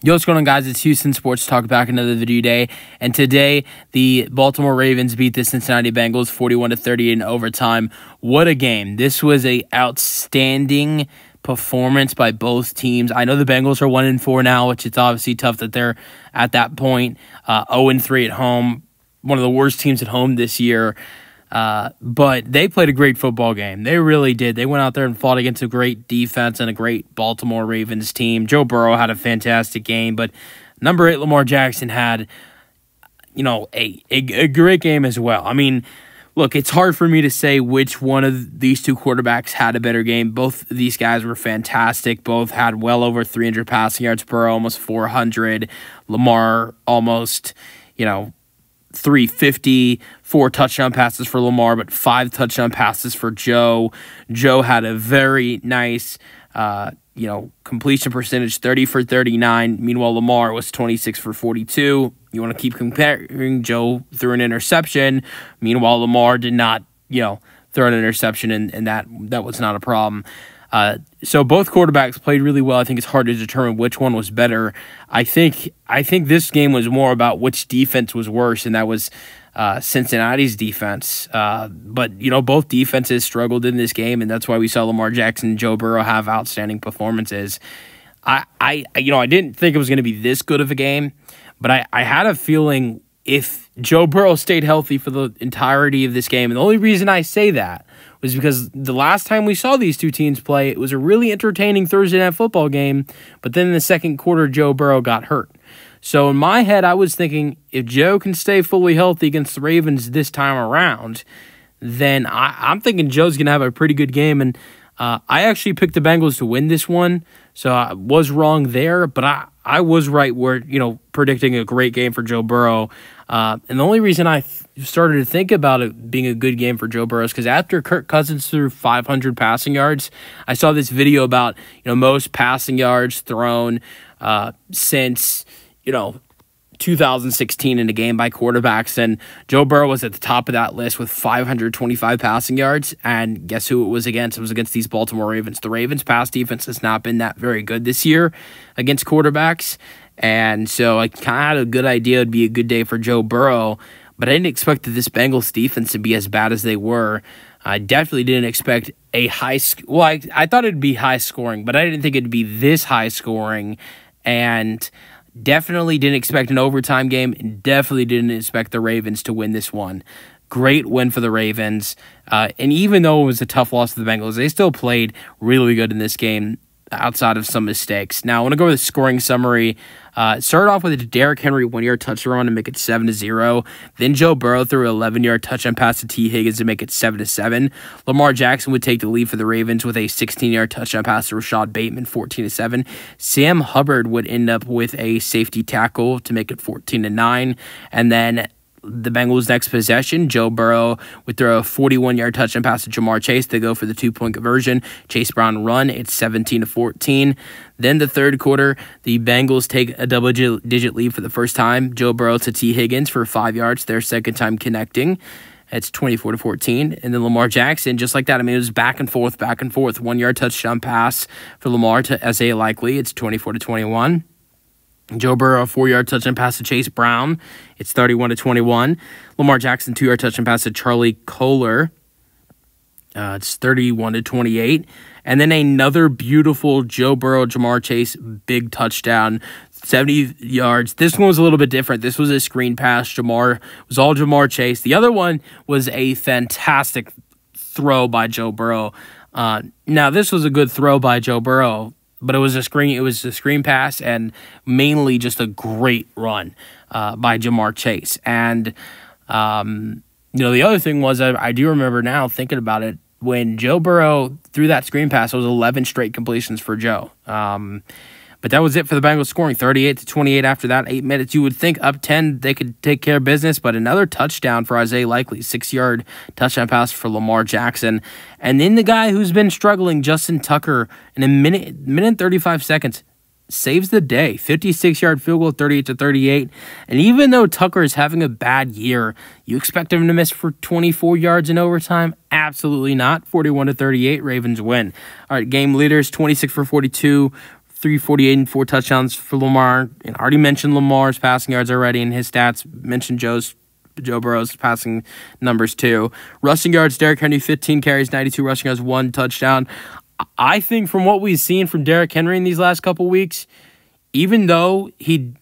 Yo, what's going on, guys? It's Houston Sports Talk, back another video day. And today, the Baltimore Ravens beat the Cincinnati Bengals 41-30 in overtime. What a game. This was a outstanding performance by both teams. I know the Bengals are 1-4 now, which it's obviously tough that they're at that point. 0-3 at home. One of the worst teams at home this year. But they played a great football game. They really did. They went out there and fought against a great defense and a great Baltimore Ravens team. Joe Burrow had a fantastic game, but number 8 Lamar Jackson had, a great game as well. I mean, look, it's hard for me to say which one of these two quarterbacks had a better game. Both of these guys were fantastic. Both had well over 300 passing yards. Burrow almost 400. Lamar almost, 350, 4 touchdown passes for Lamar, but 5 touchdown passes for Joe. Joe had a very nice, completion percentage, 30 for 39. Meanwhile, Lamar was 26 for 42. You want to keep comparing. Joe threw an interception. Meanwhile, Lamar did not, throw an interception, and that was not a problem. So both quarterbacks played really well. I think it's hard to determine which one was better. I think this game was more about which defense was worse, and that was Cincinnati's defense. But both defenses struggled in this game, and that's why we saw Lamar Jackson and Joe Burrow have outstanding performances. I didn't think it was going to be this good of a game, but I had a feeling if Joe Burrow stayed healthy for the entirety of this game, and the only reason I say that was because the last time we saw these two teams play, it was a really entertaining Thursday Night Football game, but then in the second quarter, Joe Burrow got hurt. So in my head, I was thinking, if Joe can stay fully healthy against the Ravens this time around, then I'm thinking Joe's going to have a pretty good game, and I actually picked the Bengals to win this one, so I was wrong there, but I was right where, predicting a great game for Joe Burrow. And the only reason I started to think about it being a good game for Joe Burrow is because after Kirk Cousins threw 500 passing yards, I saw this video about, most passing yards thrown since, 2016 in a game by quarterbacks, and Joe Burrow was at the top of that list with 525 passing yards, and guess who it was against? It was against these Baltimore Ravens. The Ravens' pass defense has not been that very good this year against quarterbacks, and so I kind of had a good idea it would be a good day for Joe Burrow, but I didn't expect that this Bengals defense to be as bad as they were. I definitely didn't expect a high I thought it'd be high scoring, but I didn't think it'd be this high scoring, and definitely didn't expect an overtime game, and definitely didn't expect the Ravens to win this one. Great win for the Ravens. And even though it was a tough loss to the Bengals, they still played really good in this game outside of some mistakes. Now, I want to go with the scoring summary. It started off with a Derrick Henry 1-yard touchdown to make it 7-0. Then Joe Burrow threw an 11-yard touchdown pass to T. Higgins to make it 7-7. Lamar Jackson would take the lead for the Ravens with a 16-yard touchdown pass to Rashad Bateman, 14-7. Sam Hubbard would end up with a safety tackle to make it 14-9. And then the Bengals' next possession, Joe Burrow would throw a 41-yard touchdown pass to Jamar Chase to go for the 2-point conversion. Chase Brown run, it's 17-14. Then the third quarter, the Bengals take a double-digit lead for the first time. Joe Burrow to T. Higgins for 5 yards, their second time connecting. It's 24-14. And then Lamar Jackson, just like that, it was back and forth. 1-yard touchdown pass for Lamar to Isaiah Likely. It's 24-21. Joe Burrow, a 4-yard touchdown pass to Chase Brown. It's 31-21. Lamar Jackson, 2-yard touchdown pass to Charlie Kohler. It's 31-28. And then another beautiful Joe Burrow, Jamar Chase, big touchdown, 70 yards. This one was a little bit different. This was a screen pass. It was all Jamar Chase. The other one was a fantastic throw by Joe Burrow. Now, this was a good throw by Joe Burrow, but it was a screen pass and mainly just a great run by Jamar Chase. And the other thing was, I do remember now thinking about it, when Joe Burrow threw that screen pass, it was 11 straight completions for Joe. But that was it for the Bengals, scoring 38-28 after that. 8 minutes. You would think up 10 they could take care of business, but another touchdown for Isaiah Likely, 6-yard touchdown pass for Lamar Jackson. And then the guy who's been struggling, Justin Tucker, in a minute and 35 seconds, saves the day. 56-yard field goal, 38-38. And even though Tucker is having a bad year, you expect him to miss for 24 yards in overtime? Absolutely not. 41-38, Ravens win. All right, game leaders, 26 for 42 348 and 4 touchdowns for Lamar. And I already mentioned Lamar's passing yards already in his stats. Mentioned Joe Burrow's passing numbers too. Rushing yards, Derrick Henry, 15 carries, 92 rushing yards, 1 touchdown. I think from what we've seen from Derrick Henry in these last couple weeks, even though he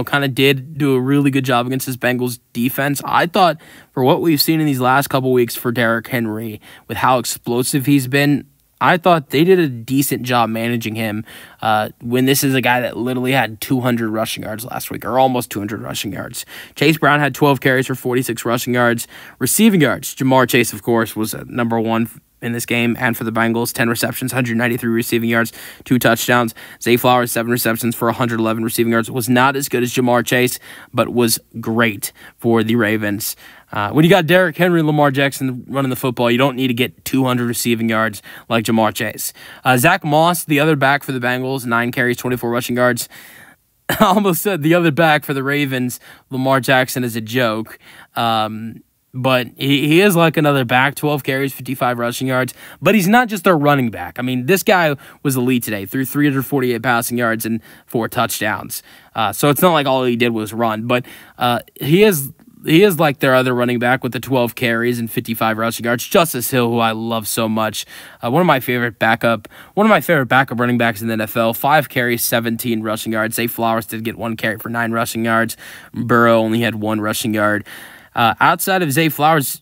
kind of did do a really good job against this Bengals defense, I thought for what we've seen in these last couple weeks for Derrick Henry, with how explosive he's been, I thought they did a decent job managing him when this is a guy that literally had 200 rushing yards last week, or almost 200 rushing yards. Chase Brown had 12 carries for 46 rushing yards. Receiving yards, Jamar Chase, of course, was number one in this game, and for the Bengals, 10 receptions, 193 receiving yards, 2 touchdowns. Zay Flowers, 7 receptions for 111 receiving yards. Was not as good as Jamar Chase, but was great for the Ravens. When you got Derrick Henry and Lamar Jackson running the football, you don't need to get 200 receiving yards like Jamar Chase. Zach Moss, the other back for the Bengals, 9 carries, 24 rushing yards. I almost said the other back for the Ravens, Lamar Jackson, is a joke. But he is like another back, 12 carries, 55 rushing yards. But he's not just their running back. I mean, this guy was elite today, threw 348 passing yards and 4 touchdowns. So it's not like all he did was run. But he is like their other running back with the 12 carries and 55 rushing yards. Justice Hill, who I love so much, one of my favorite backup running backs in the NFL. 5 carries, 17 rushing yards. Zay Flowers did get 1 carry for 9 rushing yards. Burrow only had 1 rushing yard. Outside of Zay Flowers,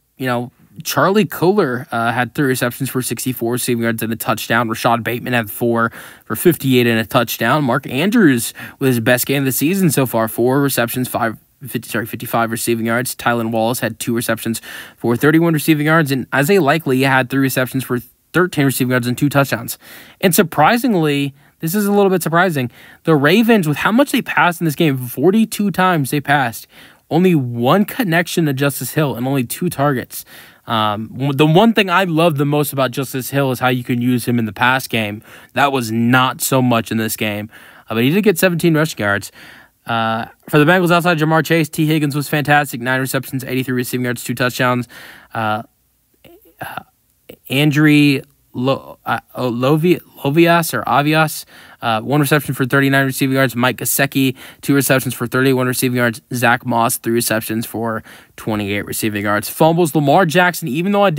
Charlie Kohler had 3 receptions for 64 receiving yards and a touchdown. Rashad Bateman had 4 for 58 and a touchdown. Mark Andrews with his best game of the season so far, 4 receptions, 55 receiving yards. Tylan Wallace had 2 receptions for 31 receiving yards, and Isaiah Likely had 3 receptions for 13 receiving yards and 2 touchdowns. And surprisingly, this is a little bit surprising, the Ravens, with how much they passed in this game, 42 times they passed, only 1 connection to Justice Hill and only 2 targets. The one thing I love the most about Justice Hill is how you can use him in the pass game. That was not so much in this game. But he did get 17 rushing yards. For the Bengals outside Jamar Chase, T. Higgins was fantastic. 9 receptions, 83 receiving yards, 2 touchdowns. Andre Avias, 1 reception for 39 receiving yards. Mike Gesicki, 2 receptions for 31 receiving yards. Zach Moss, 3 receptions for 28 receiving yards. Fumbles, Lamar Jackson, even though I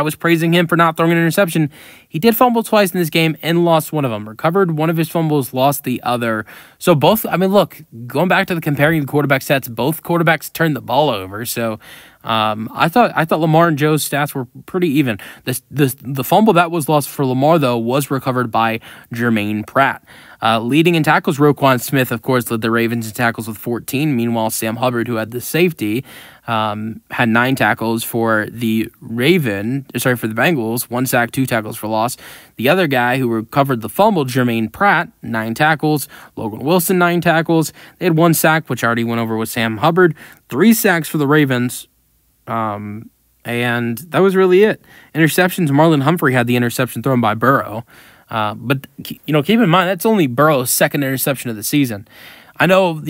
was praising him for not throwing an interception, he did fumble twice in this game and lost one of them. Recovered one of his fumbles, lost the other. So going back to comparing the quarterback stats, both quarterbacks turned the ball over. So I thought Lamar and Joe's stats were pretty even. The fumble that was lost for Lamar, though, was recovered by Jermaine Pratt. Leading in tackles, Roquan Smith, of course, led the Ravens in tackles with 14. Meanwhile, Sam Hubbard, who had the safety, had 9 tackles for the Bengals, 1 sack, 2 tackles for loss. The other guy who recovered the fumble, Jermaine Pratt, 9 tackles. Logan Wilson, 9 tackles. They had 1 sack, which I already went over with Sam Hubbard. 3 sacks for the Ravens. And that was really it. Interceptions, Marlon Humphrey had the interception thrown by Burrow. But keep in mind, that's only Burrow's 2nd interception of the season. I know,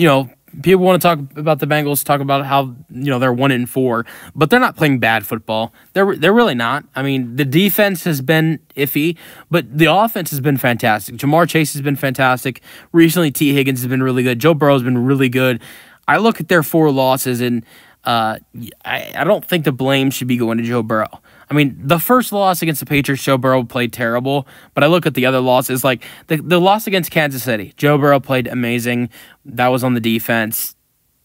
people want to talk about the Bengals, talk about how, they're 1-4, but they're not playing bad football. They're really not. I mean, the defense has been iffy, but the offense has been fantastic. Jamar Chase has been fantastic. Recently, T. Higgins has been really good. Joe Burrow has been really good. I look at their 4 losses, and I don't think the blame should be going to Joe Burrow. I mean, the first loss against the Patriots, Joe Burrow played terrible, but I look at the other losses, like the loss against Kansas City. Joe Burrow played amazing. That was on the defense.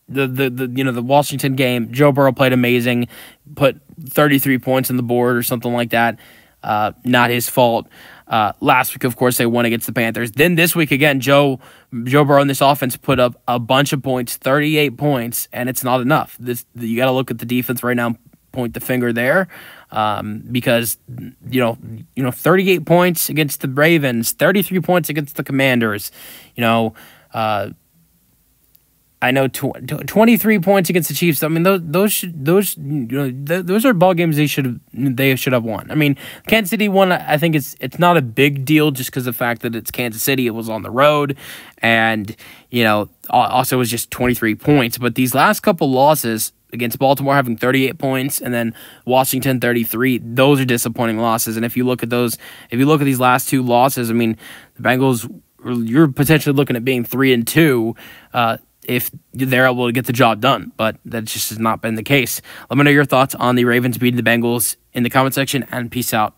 The Washington game, Joe Burrow played amazing, put 33 points on the board or something like that. Not his fault. Last week, of course, they won against the Panthers. Then this week again, Joe Burrow and this offense put up a bunch of points, 38 points, and it's not enough. You got to look at the defense right now, point the finger there, because 38 points against the Ravens, 33 points against the Commanders. I know 23 points against the Chiefs. I mean, those are ball games they should have won. I mean, Kansas City won. I think it's not a big deal just because of the fact that it's Kansas City. It was on the road, and also it was just 23 points. But these last couple losses against Baltimore having 38 points and then Washington 33, those are disappointing losses. And if you look at these last 2 losses, I mean, the Bengals you're potentially looking at being 3-2 if they're able to get the job done. But that just has not been the case. Let me know your thoughts on the Ravens beating the Bengals in the comment section, and peace out.